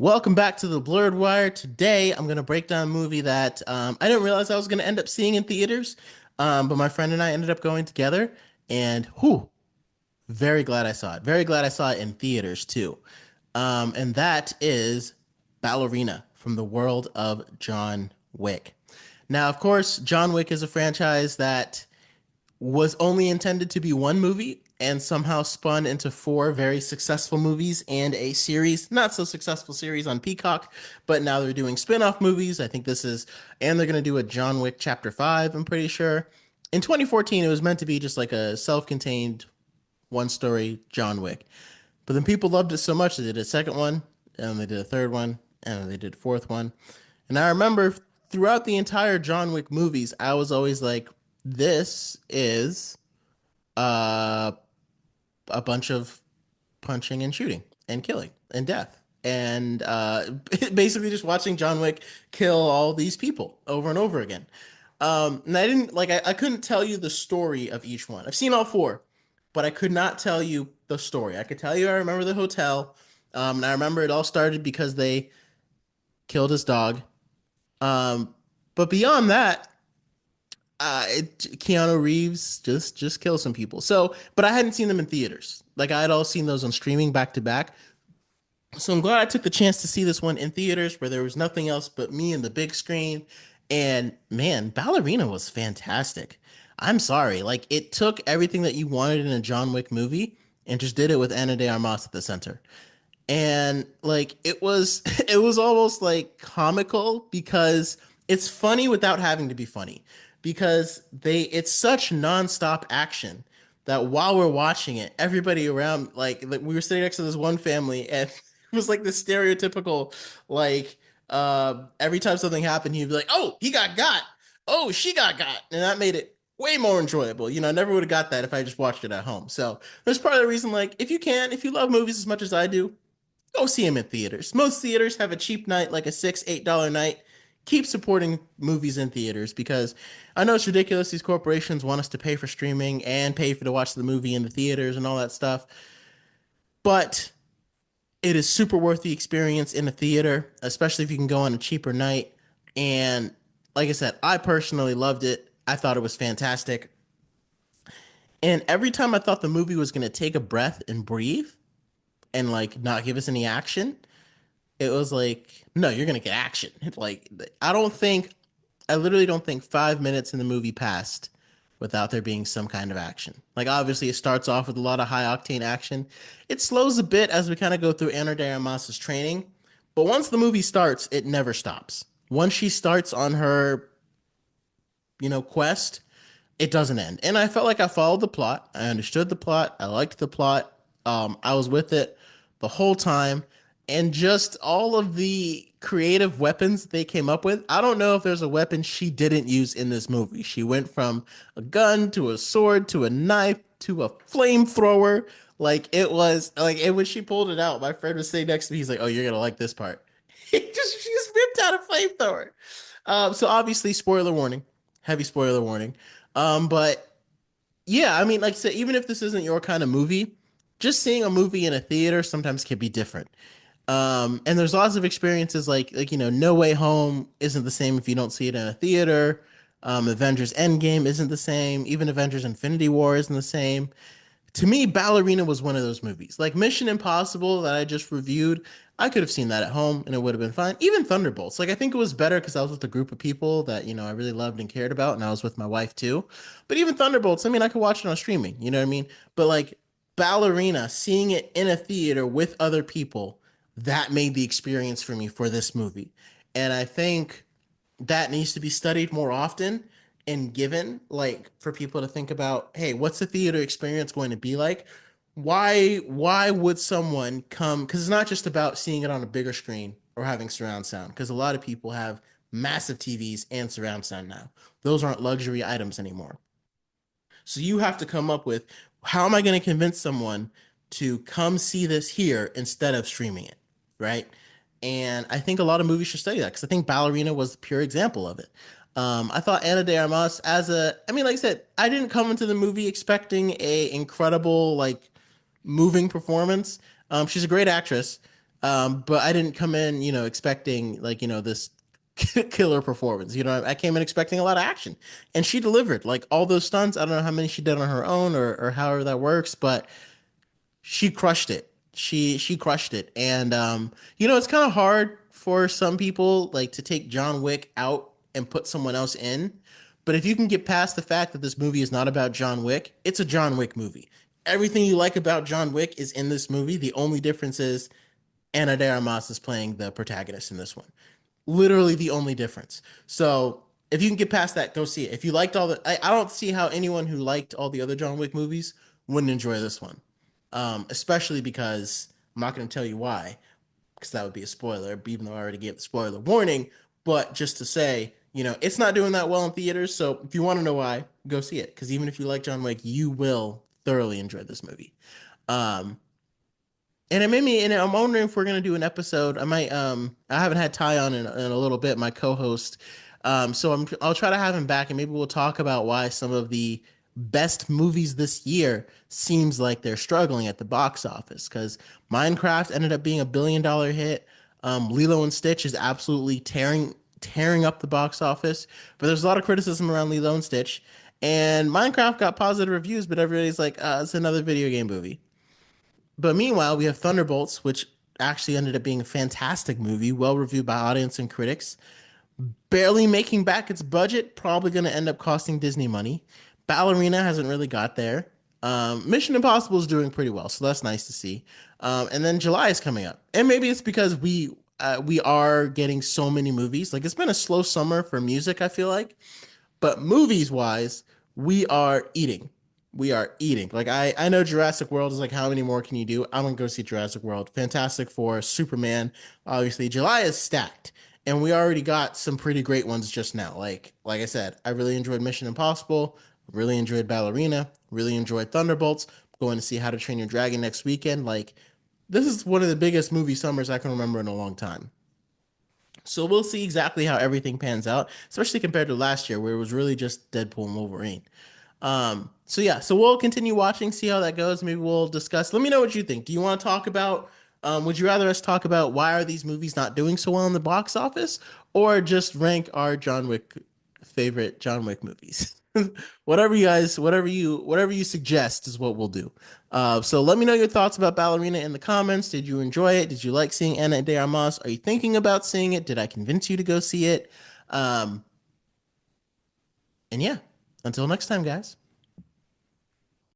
Welcome back to the Blerd Wire. Today, I'm going to break down a movie that I didn't realize I was going to end up seeing in theaters, but my friend and I ended up going together, and whew, very glad I saw it. Very glad I saw it in theaters too. And that is Ballerina from the world of John Wick. Now, of course, John Wick is a franchise that was only intended to be one movie and somehow spun into four very successful movies and a series, not so successful series on Peacock, but now they're doing spin-off movies. I think this is, and they're going to do a John Wick Chapter 5, I'm pretty sure. In 2014, it was meant to be just like a self-contained one-story John Wick. But then people loved it so much they did a second one, and they did a third one, and they did a fourth one. And I remember throughout the entire John Wick movies, I was always like, this is uh, a bunch of punching and shooting and killing and death. And basically just watching John Wick kill all these people over and over again. And I didn't like, I couldn't tell you the story of each one. I've seen all four, but I could not tell you the story. I could tell you I remember the hotel. And I remember it all started because they killed his dog. But beyond that, Keanu Reeves just kills some people. So, but I hadn't seen them in theaters. Like I had all seen those on streaming back to back. So I'm glad I took the chance to see this one in theaters where there was nothing else but me and the big screen. And man, Ballerina was fantastic. I'm sorry, like it took everything that you wanted in a John Wick movie and just did it with Ana de Armas at the center. And like it was it was almost like comical because it's funny without having to be funny because they it's such nonstop action that while we're watching it everybody around like we were sitting next to this one family and it was like the stereotypical like every time something happened he'd be like, oh, he got, oh, she got, and that made it way more enjoyable. I never would have got that if I just watched it at home. So that's part of the reason, like, if you love movies as much as I do, go see them in theaters. Most theaters have a cheap night, like a $6, $8 night. Keep supporting movies in theaters because I know it's ridiculous. These corporations want us to pay for streaming and pay for to watch the movie in the theaters and all that stuff. But it is super worth the experience in a theater, especially if you can go on a cheaper night. And like I said, I personally loved it. I thought it was fantastic. And every time I thought the movie was going to take a breath and breathe and like not give us any action, it was like, no, you're gonna get action. Like, I literally don't think 5 minutes in the movie passed without there being some kind of action. Like, obviously, it starts off with a lot of high octane action. It slows a bit as we kind of go through Ana de Armas's training, but once the movie starts, it never stops. Once she starts on her, quest, it doesn't end. And I felt like I followed the plot. I understood the plot. I liked the plot. I was with it the whole time. And just all of the creative weapons they came up with. I don't know if there's a weapon she didn't use in this movie. She went from a gun to a sword to a knife to a flamethrower. Like it was like and when she pulled it out, my friend was sitting next to me. He's like, "Oh, you're gonna like this part." She just ripped out a flamethrower. So obviously, spoiler warning, heavy spoiler warning. But yeah, I mean, like I said, even if this isn't your kind of movie, just seeing a movie in a theater sometimes can be different. And there's lots of experiences like No Way Home isn't the same if you don't see it in a theater. Avengers Endgame isn't the same. Even Avengers Infinity War isn't the same. To me, Ballerina was one of those movies. Like Mission Impossible that I just reviewed, I could have seen that at home and it would have been fine. Even Thunderbolts. Like I think it was better because I was with a group of people that I really loved and cared about, and I was with my wife too. But even Thunderbolts, I mean, I could watch it on streaming, you know what I mean? But like Ballerina, seeing it in a theater with other people, that made the experience for me for this movie. And I think that needs to be studied more often and given like for people to think about, hey, what's the theater experience going to be like? Why would someone come? Because it's not just about seeing it on a bigger screen or having surround sound, because a lot of people have massive TVs and surround sound now. Those aren't luxury items anymore. So you have to come up with, how am I going to convince someone to come see this here instead of streaming it, right? And I think a lot of movies should study that because I think Ballerina was the pure example of it. I thought Ana de Armas I mean, like I said, I didn't come into the movie expecting a incredible, like, moving performance. She's a great actress. But I didn't come in, expecting like, this killer performance. I came in expecting a lot of action, and she delivered. Like all those stunts, I don't know how many she did on her own or however that works, but she crushed it. She crushed it. And it's kind of hard for some people like to take John Wick out and put someone else in. But if you can get past the fact that this movie is not about John Wick, it's a John Wick movie. Everything you like about John Wick is in this movie. The only difference is Ana de Armas is playing the protagonist in this one. Literally the only difference. So if you can get past that, go see it. If you liked I don't see how anyone who liked all the other John Wick movies wouldn't enjoy this one. Especially because I'm not going to tell you why, because that would be a spoiler, even though I already gave the spoiler warning. But just to say, it's not doing that well in theaters. So if you want to know why, go see it. Because even if you like John Wick, you will thoroughly enjoy this movie. Um, and it made me, and I'm wondering if we're gonna do an episode. I haven't had Ty on in a little bit, my co-host. I'll try to have him back, and maybe we'll talk about why some of the best movies this year seems like they're struggling at the box office. Because Minecraft ended up being a $1 billion hit. Lilo and Stitch is absolutely tearing up the box office, but there's a lot of criticism around Lilo and Stitch. And Minecraft got positive reviews, but everybody's like, it's another video game movie. But meanwhile, we have Thunderbolts, which actually ended up being a fantastic movie, well reviewed by audience and critics, barely making back its budget, probably going to end up costing Disney money. Ballerina hasn't really got there. Mission Impossible is doing pretty well, so that's nice to see. And then July is coming up, and maybe it's because we are getting so many movies. Like it's been a slow summer for music, I feel like, but movies wise, we are eating. We are eating. Like I know Jurassic World is like how many more can you do? I'm gonna go see Jurassic World. Fantastic Four, Superman. Obviously, July is stacked, and we already got some pretty great ones just now. Like I said, I really enjoyed Mission Impossible. Really enjoyed Ballerina. Really enjoyed Thunderbolts. Going to see How to Train Your Dragon next weekend. Like this is one of the biggest movie summers I can remember in a long time. So we'll see exactly how everything pans out, especially compared to last year where it was really just Deadpool and Wolverine. So yeah, so we'll continue watching, see how that goes. Maybe we'll discuss. Let me know what you think. Do you want to talk about, would you rather us talk about why are these movies not doing so well in the box office or just rank our John Wick favorite John Wick movies? Whatever you suggest is what we'll do. So let me know your thoughts about Ballerina in the comments. Did you enjoy it? Did you like seeing Ana de Armas? Are you thinking about seeing it? Did I convince you to go see it? Um, and yeah, until next time, guys.